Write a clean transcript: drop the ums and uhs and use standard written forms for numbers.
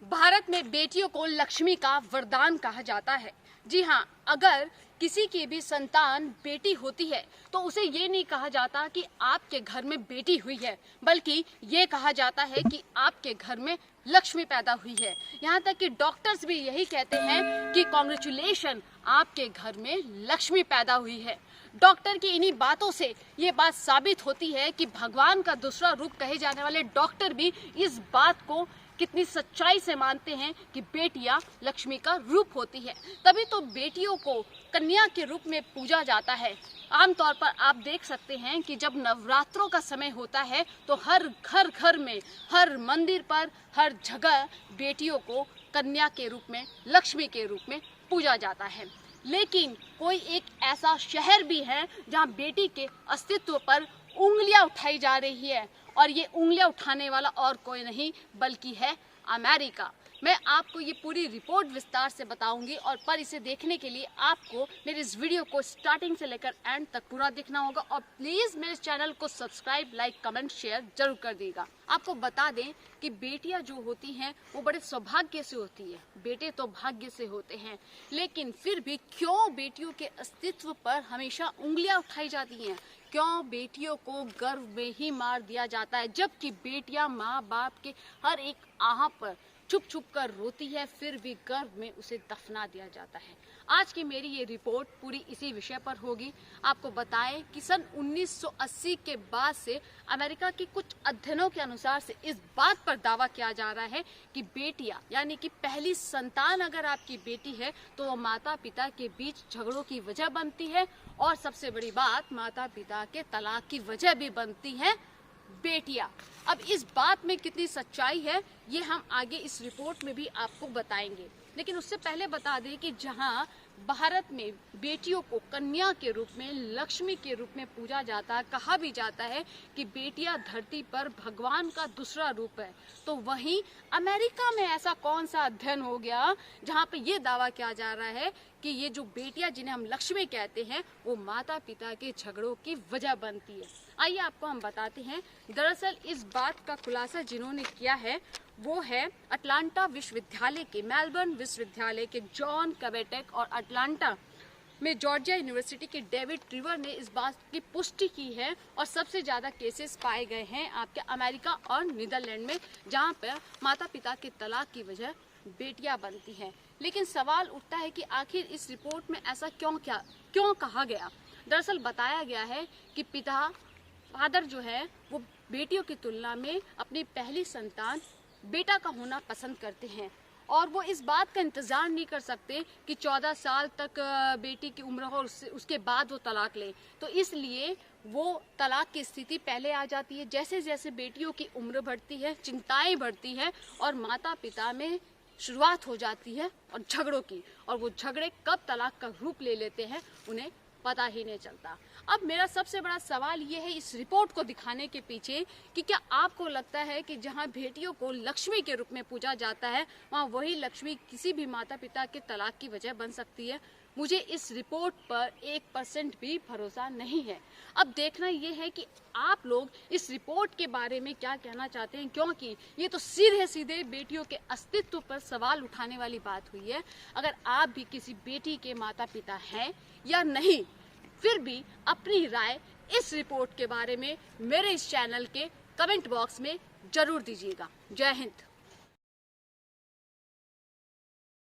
भारत में बेटियों को लक्ष्मी का वरदान कहा जाता है। जी हाँ, अगर किसी की भी संतान बेटी होती है तो उसे ये नहीं कहा जाता कि आपके घर में बेटी हुई है, बल्कि ये कहा जाता है कि आपके घर में लक्ष्मी पैदा हुई है। यहाँ तक कि डॉक्टर्स भी यही कहते हैं कि कॉन्ग्रेचुलेशन, आपके घर में लक्ष्मी पैदा हुई है। डॉक्टर की इन्हीं बातों से ये बात साबित होती है कि भगवान का दूसरा रूप कहे जाने वाले डॉक्टर भी इस बात को कितनी सच्चाई से मानते हैं कि बेटियां लक्ष्मी का रूप होती है। तभी तो बेटियों को कन्या के रूप में पूजा जाता है। आमतौर पर आप देख सकते हैं कि जब नवरात्रों का समय होता है तो हर घर में, हर मंदिर पर, हर जगह बेटियों को कन्या के रूप में, लक्ष्मी के रूप में पूजा जाता है। लेकिन कोई एक ऐसा शहर भी है जहां बेटी के अस्तित्व पर उंगलियां उठाई जा रही है, और ये उंगलियां उठाने वाला और कोई नहीं बल्कि है अमेरिका। मैं आपको ये पूरी रिपोर्ट विस्तार से बताऊंगी, और पर इसे देखने के लिए आपको मेरे इस वीडियो को स्टार्टिंग से लेकर एंड तक पूरा देखना होगा। और प्लीज़ मेरे चैनल को सब्सक्राइब, लाइक, कमेंट, शेयर जरूर कर दीजिएगा। आपको बता दें कि बेटियां जो होती हैं वो बड़े सौभाग्य से होती है, बेटे तो भाग्य से होते हैं। लेकिन फिर भी क्यों बेटियों के अस्तित्व पर हमेशा उंगलियां उठाई जाती हैं? क्यों बेटियों को गर्भ में ही मार दिया जाता है, जबकि बेटियां माँ बाप के हर एक आह पर छुप छुप कर रोती है, फिर भी गर्भ में उसे दफना दिया जाता है। आज की मेरी ये रिपोर्ट पूरी इसी विषय पर होगी। आपको बताएं कि सन 1980 के बाद से अमेरिका के कुछ अध्ययनों के अनुसार से इस बात पर दावा किया जा रहा है कि बेटियां, यानी कि पहली संतान अगर आपकी बेटी है तो वो माता पिता के बीच झगड़ों की वजह बनती है, और सबसे बड़ी बात, माता पिता के तलाक की वजह भी बनती है बेटियां। अब इस बात में कितनी सच्चाई है ये हम आगे इस रिपोर्ट में भी आपको बताएंगे। लेकिन उससे पहले बता दें कि जहां भारत में बेटियों को कन्या के रूप में, लक्ष्मी के रूप में पूजा जाता है, कहा भी जाता है कि बेटियां धरती पर भगवान का दूसरा रूप है, तो वहीं अमेरिका में ऐसा कौन सा अध्ययन हो गया जहां पे ये दावा किया जा रहा है कि ये जो बेटियां जिन्हें हम लक्ष्मी कहते हैं वो माता पिता के झगड़ों की वजह बनती है। आइए आपको हम बताते हैं। दरअसल इस बात का खुलासा जिन्होंने किया है वो है अटलांटा विश्वविद्यालय के, मेलबर्न विश्वविद्यालय के जॉन कवेटेक, और अटलांटा में जॉर्जिया यूनिवर्सिटी के डेविड ट्रिवर ने इस बात की पुष्टि की है। और सबसे ज़्यादा केसेस पाए गए हैं आपके अमेरिका और नीदरलैंड में, जहां पर माता पिता के तलाक की वजह बेटियां बनती हैं। लेकिन सवाल उठता है कि आखिर इस रिपोर्ट में ऐसा क्यों कहा गया। दरअसल बताया गया है कि फादर जो है वो बेटियों की तुलना में अपनी पहली संतान बेटा का होना पसंद करते हैं, और वो इस बात का इंतज़ार नहीं कर सकते कि 14 साल तक बेटी की उम्र हो और उसके बाद वो तलाक ले। तो इसलिए वो तलाक की स्थिति पहले आ जाती है। जैसे जैसे बेटियों की उम्र बढ़ती है, चिंताएं बढ़ती हैं, और माता पिता में शुरुआत हो जाती है और झगड़ों की, और वो झगड़े कब तलाक का रूप ले लेते हैं उन्हें पता ही नहीं चलता। अब मेरा सबसे बड़ा सवाल ये है इस रिपोर्ट को दिखाने के पीछे कि क्या आपको लगता है कि जहां बेटियों को लक्ष्मी के रूप में पूजा जाता है वहां वही लक्ष्मी किसी भी माता पिता के तलाक की वजह बन सकती है? मुझे इस रिपोर्ट पर 1% भी भरोसा नहीं है। अब देखना ये है कि आप लोग इस रिपोर्ट के बारे में क्या कहना चाहते हैं, क्योंकि ये तो सीधे सीधे बेटियों के अस्तित्व पर सवाल उठाने वाली बात हुई है। अगर आप भी किसी बेटी के माता पिता हैं या नहीं, फिर भी अपनी राय इस रिपोर्ट के बारे में मेरे इस चैनल के कमेंट बॉक्स में जरूर दीजिएगा। जय हिंद।